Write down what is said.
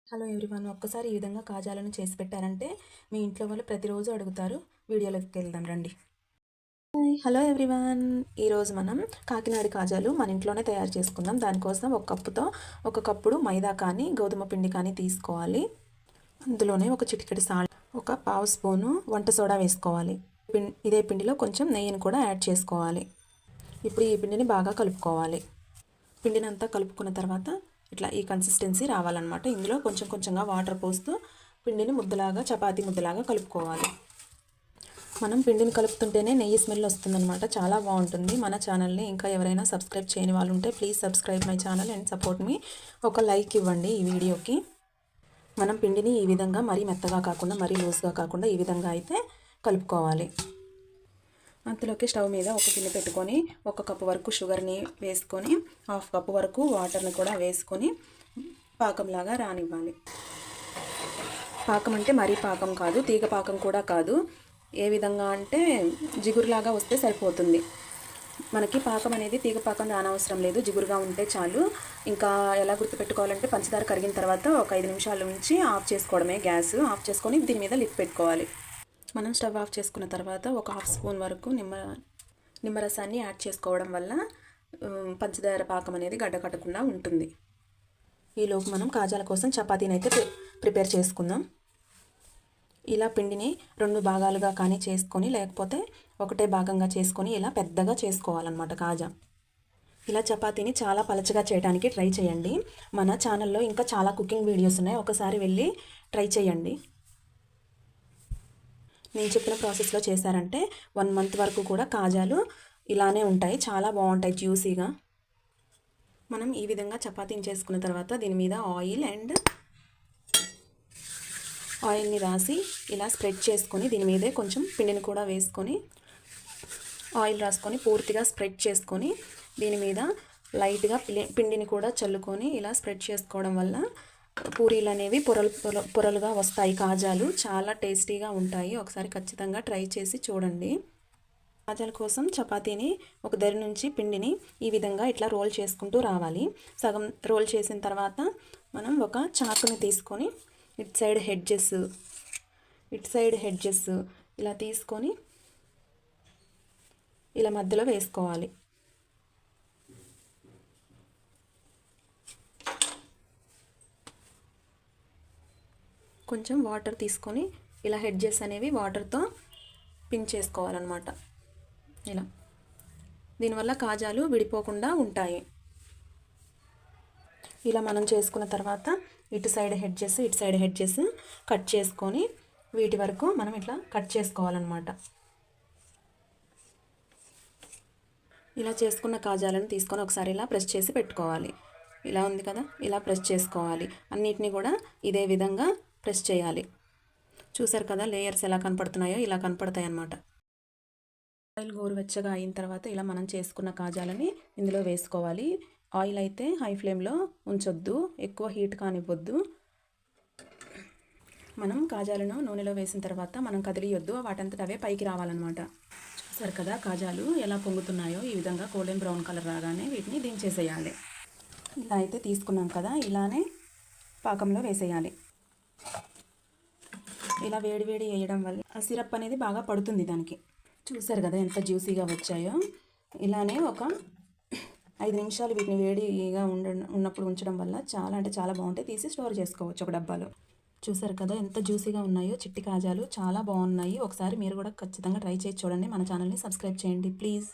Hello everyone, ఒక్కసారి ఈ విధంగా కాజాలను చేసి పెట్టారంటే మీ ఇంట్లో వాళ్ళు ప్రతిరోజు అడుగుతారు. వీడియోలోకి వెళ్దాం రండి. హలో ఎవ్రీవన్, ఈరోజు మనం కాకినాడ కాజాలు మన ఇంట్లోనే తయారు చేసుకుందాం. దానికోసం ఒక కప్పుతో ఒక కప్పుడు మైదా కానీ గోధుమ పిండి కానీ తీసుకోవాలి. అందులోనే ఒక చిటికెడు సాల్ట్, ఒక పావు స్పూను వంట సోడా వేసుకోవాలి. ఇదే పిండిలో కొంచెం నెయ్యిని కూడా యాడ్ చేసుకోవాలి. ఇప్పుడు ఈ పిండిని బాగా కలుపుకోవాలి. పిండిని అంతా కలుపుకున్న తర్వాత ఇట్లా ఈ కన్సిస్టెన్సీ రావాలన్నమాట. ఇందులో కొంచెం కొంచెంగా వాటర్ పోస్తూ పిండిని ముద్దలాగా, చపాతీ ముద్దలాగా కలుపుకోవాలి. మనం పిండిని కలుపుతుంటేనే నెయ్యి స్మెల్ వస్తుందన్నమాట. చాలా బాగుంటుంది. మన ఛానల్ని ఇంకా ఎవరైనా సబ్స్క్రైబ్ చేయని వాళ్ళు ఉంటే please subscribe my channel and support me. ఒక లైక్ ఇవ్వండి ఈ వీడియోకి. మనం పిండిని ఈ విధంగా మరీ మెత్తగా కాకుండా మరీ లూజ్గా కాకుండా ఈ విధంగా అయితే కలుపుకోవాలి. అంతలోకి స్టవ్ మీద ఒక గిన్నె పెట్టుకొని 1 కప్పు వరకు షుగర్ని వేసుకొని 1/2 కప్పు వరకు వాటర్ని కూడా వేసుకొని పాకంలాగా రానివ్వాలి. పాకం అంటే మరీ పాకం కాదు, తీగ పాకం కూడా కాదు. ఏ విధంగా అంటే జిగురులాగా వస్తే సరిపోతుంది. మనకి పాకం అనేది తీగ పాకం రానవసరం లేదు, జిగురుగా ఉంటే చాలు. ఇంకా ఎలా గుర్తుపెట్టుకోవాలంటే పంచదార కరిగిన తర్వాత ఒక 5 నిమిషాల నుంచి ఆఫ్ చేసుకోవడమే. గ్యాస్ ఆఫ్ చేసుకొని దీని మీద లిడ్ పెట్టుకోవాలి. మనం స్టవ్ ఆఫ్ చేసుకున్న తర్వాత ఒక 1/2 స్పూన్ వరకు నిమ్మరసాన్ని యాడ్ చేసుకోవడం వల్ల పంచదార పాకం అనేది గడ్డ కట్టకుండా ఉంటుంది. ఈలోపు మనం కాజాల కోసం చపాతీని అయితే ప్రిపేర్ చేసుకుందాం. ఇలా పిండిని 2 భాగాలుగా కానీ చేసుకొని, లేకపోతే ఒకటే భాగంగా చేసుకొని ఇలా పెద్దగా చేసుకోవాలన్నమాట కాజా. ఇలా చపాతీని చాలా పలచగా చేయడానికి ట్రై చేయండి. మన ఛానల్లో ఇంకా చాలా కుకింగ్ వీడియోస్ ఉన్నాయి, ఒకసారి వెళ్ళి ట్రై చేయండి. నేను చెప్పిన ప్రాసెస్లో చేశారంటే 1 మంత్ వరకు కూడా కాజాలు ఇలానే ఉంటాయి. చాలా బాగుంటాయి జ్యూసీగా. మనం ఈ విధంగా చపాతీని చేసుకున్న తర్వాత దీని మీద ఆయిల్ని రాసి ఇలా స్ప్రెడ్ చేసుకొని దీని మీదే కొంచెం పిండిని కూడా వేసుకొని ఆయిల్ రాసుకొని పూర్తిగా స్ప్రెడ్ చేసుకొని దీని మీద లైట్గా పిండిని కూడా చల్లుకొని ఇలా స్ప్రెడ్ చేసుకోవడం వల్ల పూరీలు అనేవి పొరలుగా వస్తాయి. కాజాలు చాలా టేస్టీగా ఉంటాయి. ఒకసారి ఖచ్చితంగా ట్రై చేసి చూడండి. కాజాల కోసం చపాతీని ఒక దరి నుంచి పిండిని ఈ విధంగా ఇట్లా రోల్ చేసుకుంటూ రావాలి. సగం రోల్ చేసిన తర్వాత మనం ఒక చాకుని తీసుకొని ఇటు సైడ్ హెడ్జెస్ ఇలా తీసుకొని ఇలా మధ్యలో వేసుకోవాలి. కొంచెం వాటర్ తీసుకొని ఇలా హెడ్జెస్ అనేవి వాటర్తో పిన్ చేసుకోవాలన్నమాట. ఇలా దీనివల్ల కాజాలు విడిపోకుండా ఉంటాయి. ఇలా మనం చేసుకున్న తర్వాత ఇటు సైడ్ హెడ్జెస్ కట్ చేసుకొని వీటి వరకు మనం ఇట్లా కట్ చేసుకోవాలన్నమాట. ఇలా చేసుకున్న కాజాలను తీసుకొని ఒకసారి ఇలా ప్రెస్ చేసి పెట్టుకోవాలి. ఇలా ఉంది కదా, ఇలా ప్రెస్ చేసుకోవాలి. అన్నిటినీ కూడా ఇదే విధంగా ప్రెస్ చేయాలి. చూసారు కదా లేయర్స్ ఎలా కనపడుతున్నాయో, ఇలా కనపడతాయి అన్నమాట. ఆయిల్ గోరువెచ్చగా అయిన తర్వాత ఇలా మనం చేసుకున్న కాజాలని ఇందులో వేసుకోవాలి. ఆయిల్ అయితే హై ఫ్లేమ్లో ఉంచొద్దు, ఎక్కువ హీట్ కానివ్వద్దు. మనం కాజాలను నూనెలో వేసిన తర్వాత మనం కదిలియొద్దు, వాటంతట అవే పైకి రావాలన్నమాట. చూసారు కదా కాజాలు ఎలా పొంగుతున్నాయో. ఈ విధంగా గోల్డెన్ బ్రౌన్ కలర్ రాగానే వీటిని దించేసేయాలి. ఇలా అయితే తీసుకున్నాం కదా, ఇలానే పాకంలో వేసేయాలి. ఇలా వేడి వేయడం వల్ల ఆ సిరప్ అనేది బాగా పడుతుంది దానికి. చూసారు కదా ఎంత జ్యూసీగా వచ్చాయో. ఇలానే ఒక 5 నిమిషాలు వీటిని వేడిగా ఉన్నప్పుడు ఉంచడం వల్ల చాలా అంటే చాలా బాగుంటాయి. తీసి స్టోర్ చేసుకోవచ్చు ఒక డబ్బాలో. చూసారు కదా ఎంత జ్యూసీగా ఉన్నాయో చిట్టి కాజాలు. చాలా బాగున్నాయి. ఒకసారి మీరు కూడా ఖచ్చితంగా ట్రై చేసి చూడండి. మన ఛానల్ని సబ్స్క్రైబ్ చేయండి ప్లీజ్.